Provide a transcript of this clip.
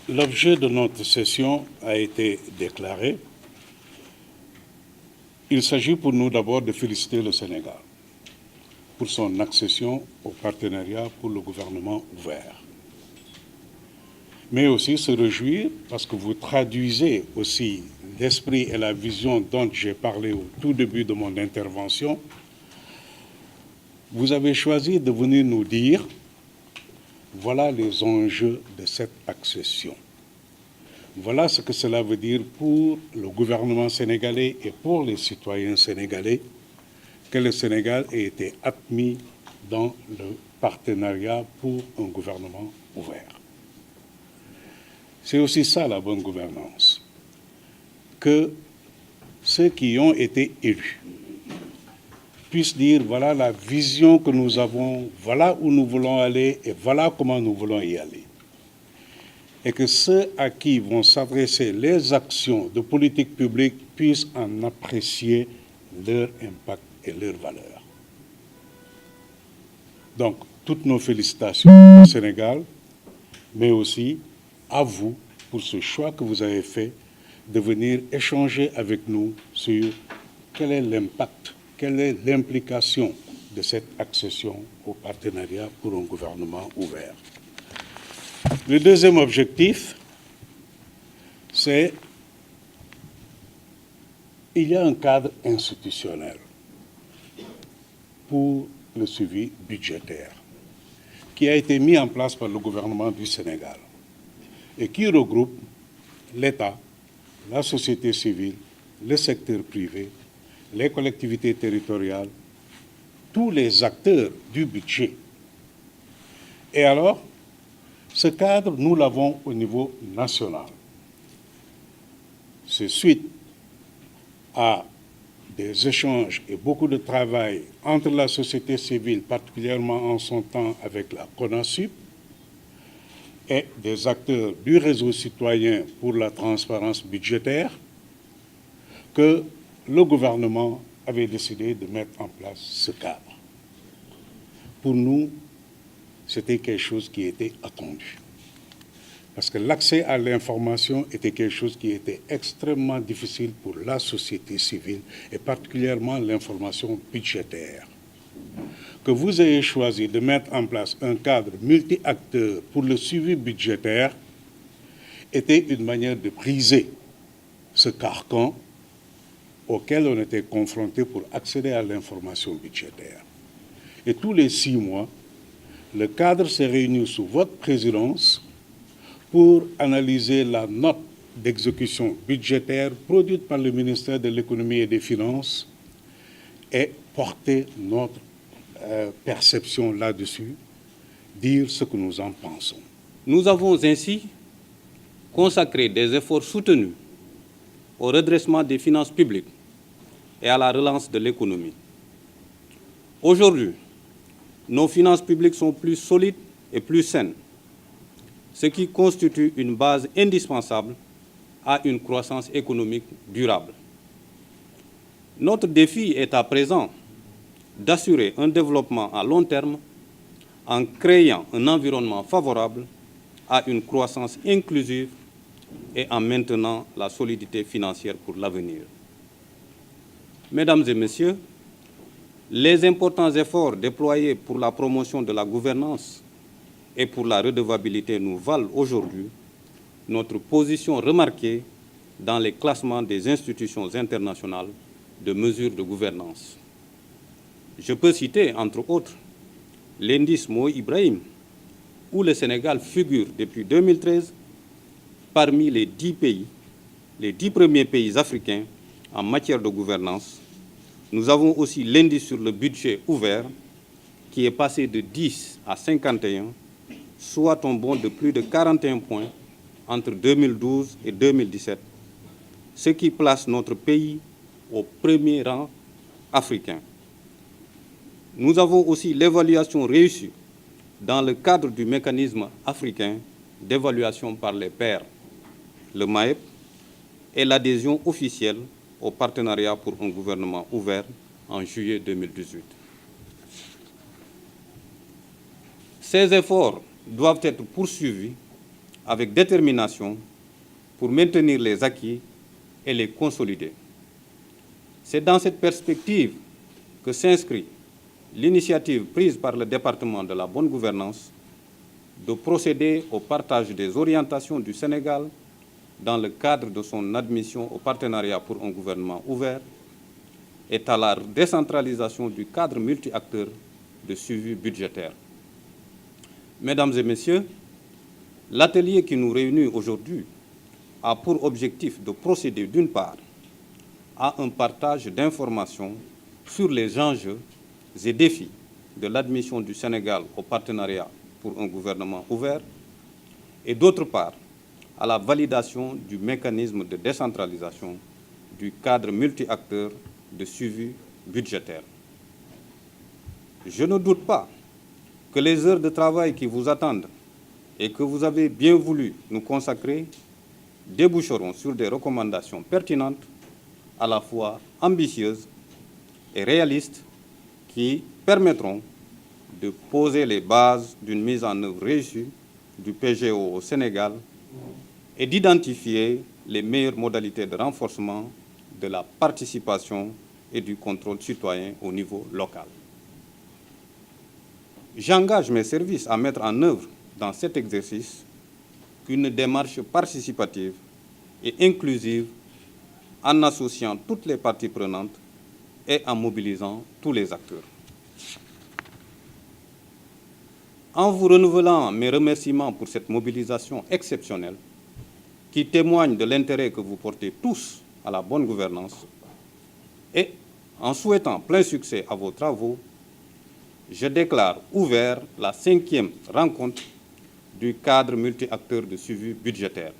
L'objet de notre session a été déclaré. Il s'agit pour nous d'abord de féliciter le Sénégal pour son accession au partenariat pour le gouvernement ouvert. Mais aussi se réjouir parce que vous traduisez aussi l'esprit et la vision dont j'ai parlé au tout début de mon intervention. Vous avez choisi de venir nous dire voilà les enjeux de cette accession. Voilà ce que cela veut dire pour le gouvernement sénégalais et pour les citoyens sénégalais que le Sénégal ait été admis dans le partenariat pour un gouvernement ouvert. C'est aussi ça la bonne gouvernance, que ceux qui ont été élus puissent dire voilà la vision que nous avons, voilà où nous voulons aller et voilà comment nous voulons y aller. Et que ceux à qui vont s'adresser les actions de politique publique puissent en apprécier leur impact et leur valeur. Donc, toutes nos félicitations au Sénégal, mais aussi à vous pour ce choix que vous avez fait de venir échanger avec nous sur quel est l'impact, quelle est l'implication de cette accession au partenariat pour un gouvernement ouvert. Le deuxième objectif, c'est il y a un cadre institutionnel pour le suivi budgétaire qui a été mis en place par le gouvernement du Sénégal et qui regroupe l'État, la société civile, le secteur privé, les collectivités territoriales, tous les acteurs du budget. Et alors, ce cadre, nous l'avons au niveau national. C'est suite à des échanges et beaucoup de travail entre la société civile, particulièrement en son temps avec la CONASUP, et des acteurs du réseau citoyen pour la transparence budgétaire, que le gouvernement avait décidé de mettre en place ce cadre. Pour nous, c'était quelque chose qui était attendu. Parce que l'accès à l'information était quelque chose qui était extrêmement difficile pour la société civile et particulièrement l'information budgétaire. Que vous ayez choisi de mettre en place un cadre multi-acteurs pour le suivi budgétaire était une manière de briser ce carcan auquel on était confronté pour accéder à l'information budgétaire. Et tous les 6 mois, le cadre s'est réuni sous votre présidence pour analyser la note d'exécution budgétaire produite par le ministère de l'Économie et des Finances et porter notre perception là-dessus, dire ce que nous en pensons. Nous avons ainsi consacré des efforts soutenus au redressement des finances publiques et à la relance de l'économie. Aujourd'hui, nos finances publiques sont plus solides et plus saines, ce qui constitue une base indispensable à une croissance économique durable. Notre défi est à présent d'assurer un développement à long terme en créant un environnement favorable à une croissance inclusive et en maintenant la solidité financière pour l'avenir. Mesdames et Messieurs, les importants efforts déployés pour la promotion de la gouvernance et pour la redevabilité nous valent aujourd'hui notre position remarquée dans les classements des institutions internationales de mesures de gouvernance. Je peux citer, entre autres, l'indice Mo Ibrahim, où le Sénégal figure depuis 2013 parmi les 10 pays, les 10 premiers pays africains en matière de gouvernance. Nous avons aussi l'indice sur le budget ouvert, qui est passé de 10 à 51, soit un bond de plus de 41 points entre 2012 et 2017, ce qui place notre pays au premier rang africain. Nous avons aussi l'évaluation réussie dans le cadre du mécanisme africain d'évaluation par les pairs, le MAEP, et l'adhésion officielle au partenariat pour un gouvernement ouvert en juillet 2018. Ces efforts doivent être poursuivis avec détermination pour maintenir les acquis et les consolider. C'est dans cette perspective que s'inscrit l'initiative prise par le département de la bonne gouvernance de procéder au partage des orientations du Sénégal dans le cadre de son admission au partenariat pour un gouvernement ouvert et à la décentralisation du cadre multi-acteurs de suivi budgétaire. Mesdames et messieurs, l'atelier qui nous réunit aujourd'hui a pour objectif de procéder d'une part à un partage d'informations sur les enjeux et défis de l'admission du Sénégal au partenariat pour un gouvernement ouvert et d'autre part à la validation du mécanisme de décentralisation du cadre multi-acteurs de suivi budgétaire. Je ne doute pas que les heures de travail qui vous attendent et que vous avez bien voulu nous consacrer déboucheront sur des recommandations pertinentes, à la fois ambitieuses et réalistes, qui permettront de poser les bases d'une mise en œuvre réussie du PGO au Sénégal et d'identifier les meilleures modalités de renforcement de la participation et du contrôle citoyen au niveau local. J'engage mes services à mettre en œuvre dans cet exercice une démarche participative et inclusive en associant toutes les parties prenantes et en mobilisant tous les acteurs. En vous renouvelant mes remerciements pour cette mobilisation exceptionnelle qui témoigne de l'intérêt que vous portez tous à la bonne gouvernance et en souhaitant plein succès à vos travaux, je déclare ouvert la 5e rencontre du cadre multi-acteurs de suivi budgétaire.